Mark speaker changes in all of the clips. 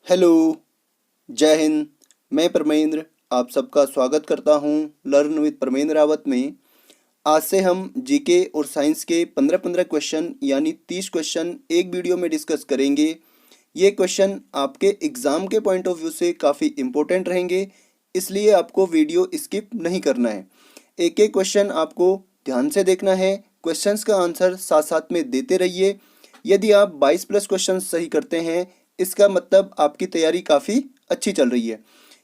Speaker 1: Hello, जय हिंद। मैं परमेंद्र आप सबका स्वागत करता हूं लर्न विद परमेंद्र रावत में। आज से हम जीके और साइंस के 15-15 क्वेश्चन यानी 30 क्वेश्चन एक वीडियो में डिस्कस करेंगे। ये क्वेश्चन आपके एग्ज़ाम के पॉइंट ऑफ व्यू से काफ़ी इम्पोर्टेंट रहेंगे, इसलिए आपको वीडियो स्किप नहीं करना है। एक एक क्वेश्चन आपको ध्यान से देखना है, क्वेश्चंस का आंसर साथ साथ में देते रहिए। यदि आप 22 प्लस क्वेश्चन सही करते हैं, इसका मतलब आपकी तैयारी काफ़ी अच्छी चल रही है।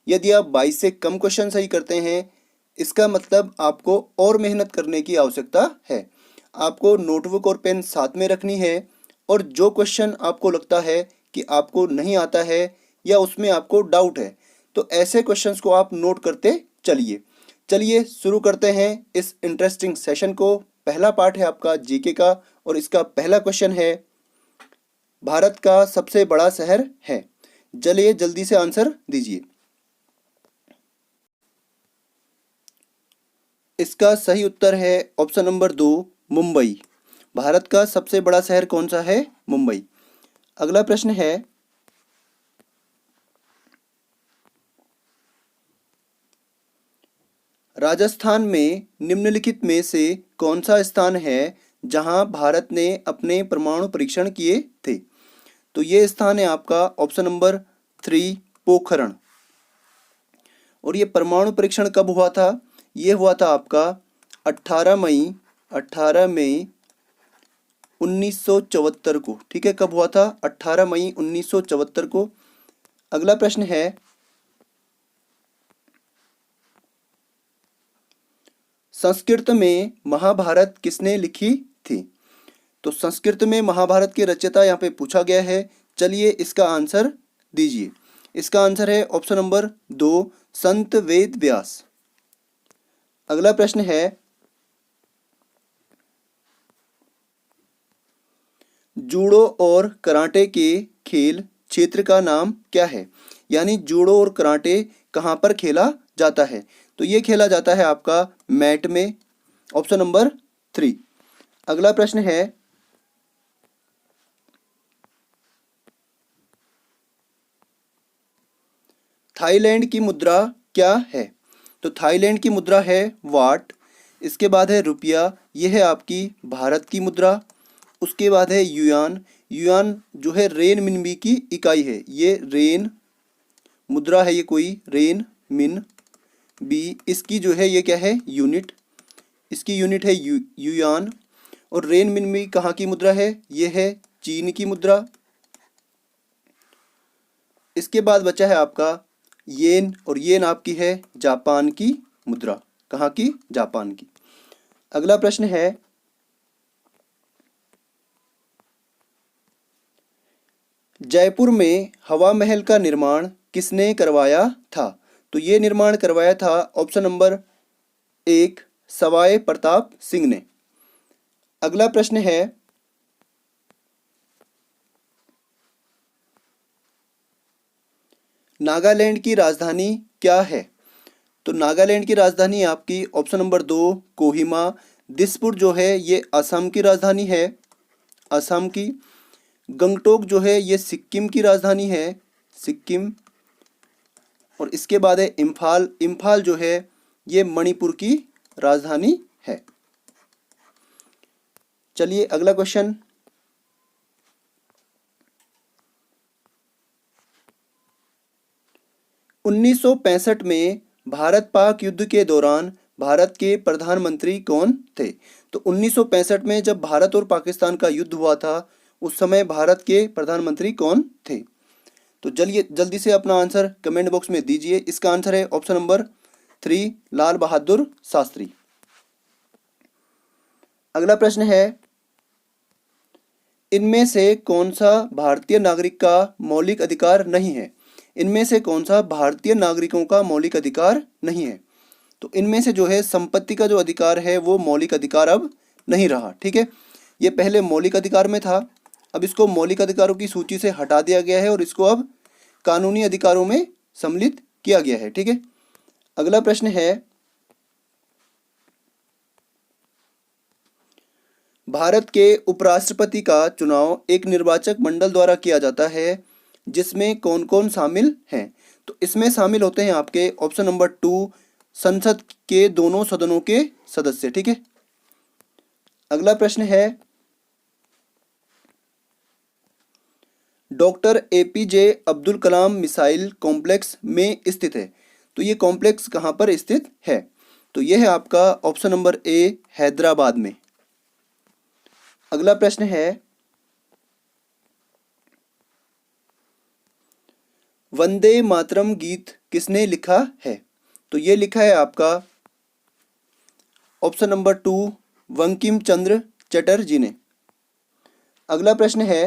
Speaker 1: यदि आप 22 से कम क्वेश्चन सही करते हैं, इसका मतलब आपको और मेहनत करने की आवश्यकता है। आपको नोटबुक और पेन साथ में रखनी है और जो क्वेश्चन आपको लगता है कि आपको नहीं आता है या उसमें आपको डाउट है, तो ऐसे क्वेश्चंस को आप नोट करते चलिए। चलिए शुरू करते हैं इस इंटरेस्टिंग सेशन को। पहला पार्ट है आपका जीके का और इसका पहला क्वेश्चन है, भारत का सबसे बड़ा शहर है। चलिए जल्दी से आंसर दीजिए। इसका सही उत्तर है ऑप्शन नंबर 2, मुंबई। भारत का सबसे बड़ा शहर कौन सा है? मुंबई। अगला प्रश्न है, राजस्थान में निम्नलिखित में से कौन सा स्थान है जहां भारत ने अपने परमाणु परीक्षण किए थे? तो ये स्थान है आपका ऑप्शन नंबर 3, पोखरण। और ये परमाणु परीक्षण कब हुआ था? ये हुआ था आपका 18 मई 18 मई 1974 को। ठीक है, कब हुआ था? 18 मई 1974 को। अगला प्रश्न है, संस्कृत में महाभारत किसने लिखी थी? तो संस्कृत में महाभारत के रचयिता यहाँ पे पूछा गया है। चलिए इसका आंसर दीजिए। इसका आंसर है ऑप्शन नंबर 2, संत वेद व्यास। अगला प्रश्न है, जूडो और कराटे के खेल क्षेत्र का नाम क्या है? यानी जूडो और कराटे कहाँ पर खेला जाता है? तो ये खेला जाता है आपका मैट में, ऑप्शन नंबर 3। अगला प्रश्न है, थाईलैंड की मुद्रा क्या है? तो थाईलैंड की मुद्रा है वाट। इसके बाद है रुपया, यह है आपकी भारत की मुद्रा। उसके बाद है युआन। युआन जो है रेन मिनबी की इकाई है, ये रेन मुद्रा है, ये कोई रेन मिन बी, इसकी जो है ये क्या है? यूनिट। इसकी यूनिट है युआन। और रेन मिनबी कहाँ की मुद्रा है? ये है चीन की मुद्रा। इसके बाद बचा है आपका येन, और येन आपकी है जापान की मुद्रा। कहाँ की? जापान की। अगला प्रश्न है, जयपुर में हवा महल का निर्माण किसने करवाया था? तो ये निर्माण करवाया था ऑप्शन नंबर 1, सवाई प्रताप सिंह ने। अगला प्रश्न है, नागालैंड की राजधानी क्या है? तो नागालैंड की राजधानी आपकी ऑप्शन नंबर 2, कोहिमा। दिसपुर जो है ये असम की राजधानी है, असम की। गंगटोक जो है ये सिक्किम की राजधानी है, सिक्किम। और इसके बाद है इम्फाल। इम्फाल जो है ये मणिपुर की राजधानी है। चलिए अगला क्वेश्चन, 1965 में भारत पाक युद्ध के दौरान भारत के प्रधानमंत्री कौन थे? तो 1965 में जब भारत और पाकिस्तान का युद्ध हुआ था, उस समय भारत के प्रधानमंत्री कौन थे? तो चलिए जल्दी से अपना आंसर कमेंट बॉक्स में दीजिए। इसका आंसर है ऑप्शन नंबर 3, लाल बहादुर शास्त्री। अगला प्रश्न है, इनमें से कौन सा भारतीय नागरिक का मौलिक अधिकार नहीं है? इनमें से कौन सा भारतीय नागरिकों का मौलिक अधिकार नहीं है? तो इनमें से जो है संपत्ति का जो अधिकार है वो मौलिक अधिकार अब नहीं रहा। ठीक है, ये पहले मौलिक अधिकार में था, अब इसको मौलिक अधिकारों की सूची से हटा दिया गया है और इसको अब कानूनी अधिकारों में सम्मिलित किया गया है। ठीक है, अगला प्रश्न है, भारत के उपराष्ट्रपति का चुनाव एक निर्वाचक मंडल द्वारा किया जाता है जिसमें कौन कौन शामिल हैं? तो इसमें शामिल होते हैं आपके ऑप्शन नंबर 2 संसद के दोनों सदनों के सदस्य। ठीक है, अगला प्रश्न है doctor APJ Abdul Kalam missile complex में स्थित है। तो ये कॉम्प्लेक्स कहाँ पर स्थित है? तो यह है आपका ऑप्शन नंबर ए हैदराबाद में। अगला प्रश्न है वंदे मातरम गीत किसने लिखा है? तो ये लिखा है आपका ऑप्शन नंबर 2 बंकिम चंद्र चटर्जी ने। अगला प्रश्न है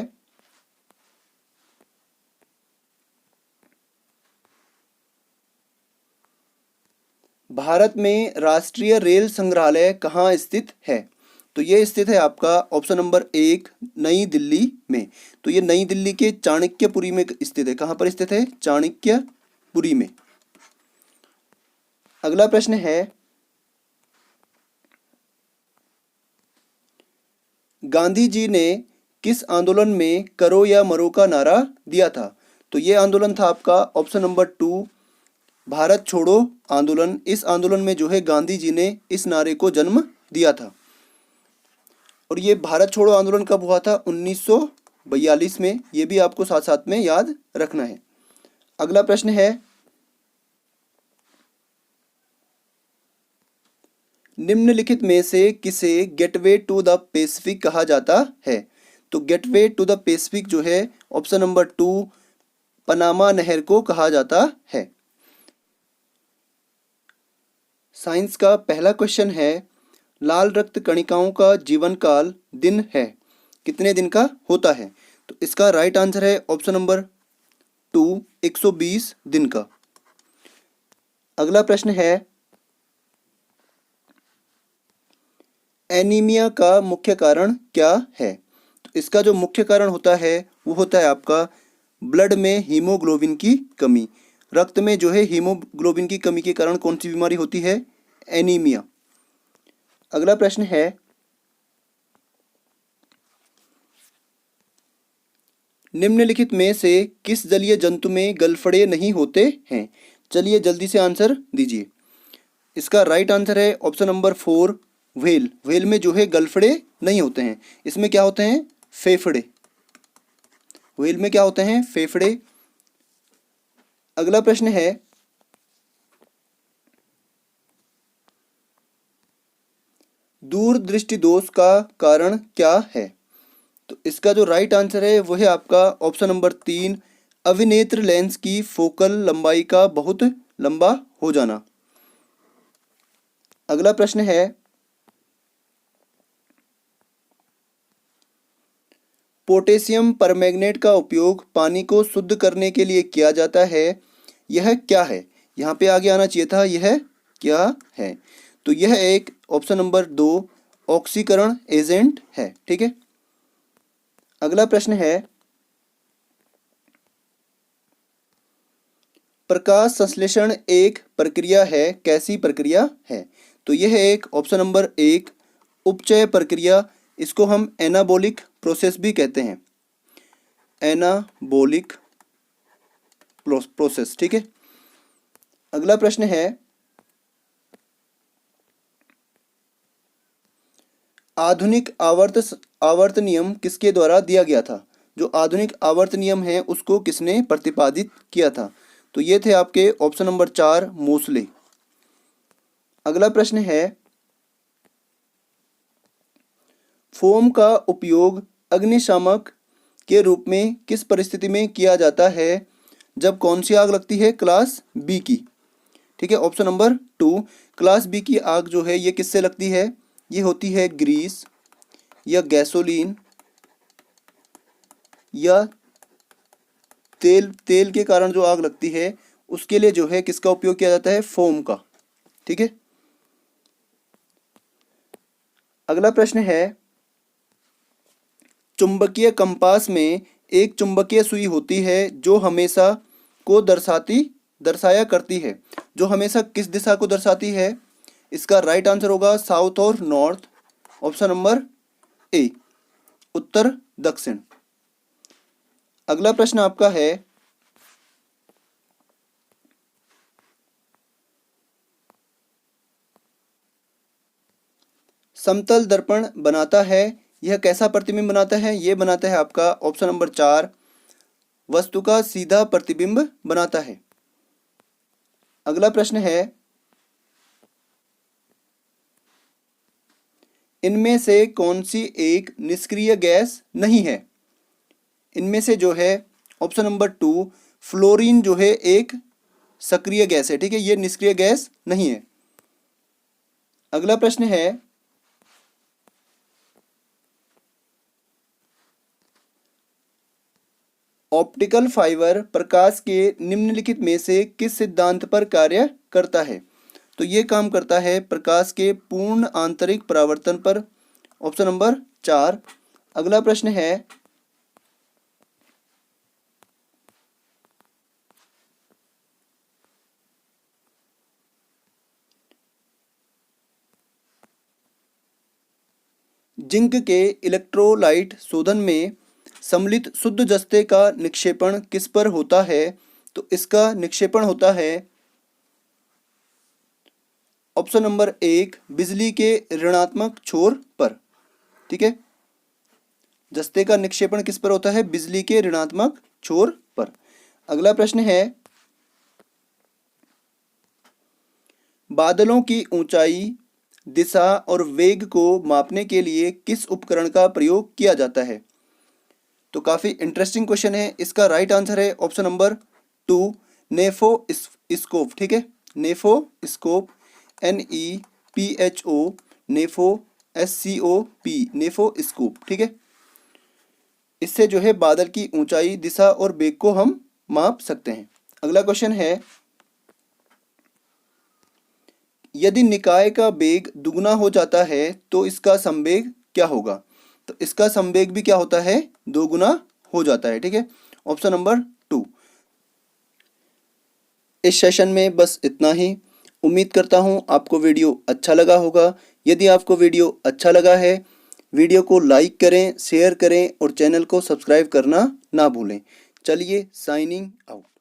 Speaker 1: भारत में राष्ट्रीय रेल संग्रहालय कहाँ स्थित है? तो ये स्थित है आपका ऑप्शन नंबर 1 नई दिल्ली में। तो ये नई दिल्ली के चाणक्यपुरी में स्थित है। कहाँ पर स्थित है? चाणक्यपुरी में। अगला प्रश्न है गांधी जी ने किस आंदोलन में करो या मरो का नारा दिया था? तो ये आंदोलन था आपका ऑप्शन नंबर 2 भारत छोड़ो आंदोलन। इस आंदोलन में जो है गांधी जी ने इस नारे को जन्म दिया था। और ये भारत छोड़ो आंदोलन कब हुआ था? 1942 में। ये भी आपको साथ साथ में याद रखना है। अगला प्रश्न है निम्नलिखित में से किसे गेटवे टू द पैसिफिक कहा जाता है? तो गेटवे टू द पैसिफिक जो है ऑप्शन नंबर 2 पनामा नहर को कहा जाता है। साइंस का पहला क्वेश्चन है लाल रक्त कणिकाओं का जीवन काल दिन है कितने दिन का होता है? तो इसका राइट आंसर है ऑप्शन नंबर 2 120 दिन का। अगला प्रश्न है एनीमिया का मुख्य कारण क्या है? तो इसका जो मुख्य कारण होता है वो होता है आपका ब्लड में हीमोग्लोबिन की कमी। रक्त में जो है हीमोग्लोबिन की कमी के कारण कौन सी बीमारी होती है? एनीमिया। अगला प्रश्न है निम्नलिखित में से किस जलीय जंतु में गलफड़े नहीं होते हैं? चलिए जल्दी से आंसर दीजिए। इसका राइट आंसर है ऑप्शन नंबर 4 व्हेल। व्हेल में जो है गलफड़े नहीं होते हैं। इसमें क्या होते हैं? फेफड़े। व्हेल में क्या होते हैं? फेफड़े। अगला प्रश्न है दूरदृष्टि दोष का कारण क्या है? तो इसका जो राइट आंसर है वो है आपका ऑप्शन नंबर 3 अविनेत्र लेंस की फोकल लंबाई का बहुत लंबा हो जाना। अगला प्रश्न है पोटेशियम परमैंगनेट का उपयोग पानी को शुद्ध करने के लिए किया जाता है। यह क्या है? यहाँ पे आगे आना चाहिए था यह क्या है। तो यह एक ऑप्शन नंबर 2 ऑक्सीकरण एजेंट है। ठीक है, अगला प्रश्न है प्रकाश संश्लेषण एक प्रक्रिया है कैसी प्रक्रिया है? तो यह एक ऑप्शन नंबर 1 उपचय प्रक्रिया। इसको हम एनाबॉलिक प्रोसेस भी कहते हैं। Anabolic process. ठीक है, अगला प्रश्न है आधुनिक आवर्त नियम किसके द्वारा दिया गया था? जो आधुनिक आवर्त नियम है उसको किसने प्रतिपादित किया था? तो ये थे आपके ऑप्शन नंबर 4 मोसले। अगला प्रश्न है फोम का उपयोग अग्निशामक के रूप में किस परिस्थिति में किया जाता है जब कौन सी आग लगती है? क्लास बी की। ठीक है, ऑप्शन नंबर 2 क्लास बी की आग जो है ये किससे लगती है? ये होती है ग्रीस या गैसोलीन या तेल के कारण जो आग लगती है उसके लिए जो है किसका उपयोग किया जाता है? फोम का। ठीक है, अगला प्रश्न है चुंबकीय कंपास में एक चुंबकीय सुई होती है जो हमेशा को दर्शाया करती है। जो हमेशा किस दिशा को दर्शाती है? इसका राइट आंसर होगा साउथ और नॉर्थ। ऑप्शन नंबर ए उत्तर दक्षिण। अगला प्रश्न आपका है समतल दर्पण बनाता है, यह कैसा प्रतिबिंब बनाता है? ये बनाता है आपका ऑप्शन नंबर 4, वस्तु का सीधा प्रतिबिंब बनाता है। अगला प्रश्न है, इनमें से कौन सी एक निष्क्रिय गैस नहीं है? इनमें से जो है ऑप्शन नंबर 2, फ्लोरीन जो है एक सक्रिय गैस है, ठीक है, ये निष्क्रिय गैस नहीं है। अगला प्रश्न है, ऑप्टिकल फाइबर प्रकाश के निम्नलिखित में से किस सिद्धांत पर कार्य करता है? तो ये काम करता है प्रकाश के पूर्ण आंतरिक परावर्तन पर, ऑप्शन नंबर 4। अगला प्रश्न है, जिंक के इलेक्ट्रोलाइट शोधन में सम्मिलित शुद्ध जस्ते का निक्षेपण किस पर होता है? तो इसका निक्षेपण होता है ऑप्शन नंबर 1, बिजली के ऋणात्मक छोर पर, ठीक है। जस्ते का निक्षेपण किस पर होता है? बिजली के ऋणात्मक छोर पर। अगला प्रश्न है, बादलों की ऊंचाई, दिशा और वेग को मापने के लिए किस उपकरण का प्रयोग किया जाता है? तो काफ़ी इंटरेस्टिंग क्वेश्चन है। इसका राइट आंसर है ऑप्शन नंबर 2, नेफो स्कोप, ठीक है, नेफो स्कोप, NEPHO, नेफो SCOP, नेफो स्कोप, ठीक है। इससे जो है बादल की ऊंचाई, दिशा और वेग को हम माप सकते हैं। अगला क्वेश्चन है, यदि निकाय का वेग दुगुना हो जाता है तो इसका संवेग क्या होगा? तो इसका संवेग भी क्या होता है? दोगुना हो जाता है, ठीक है, ऑप्शन नंबर 2। इस सेशन में बस इतना ही। उम्मीद करता हूँ आपको वीडियो अच्छा लगा होगा। यदि आपको वीडियो अच्छा लगा है, वीडियो को लाइक करें, शेयर करें और चैनल को सब्सक्राइब करना ना भूलें। चलिए, साइनिंग आउट।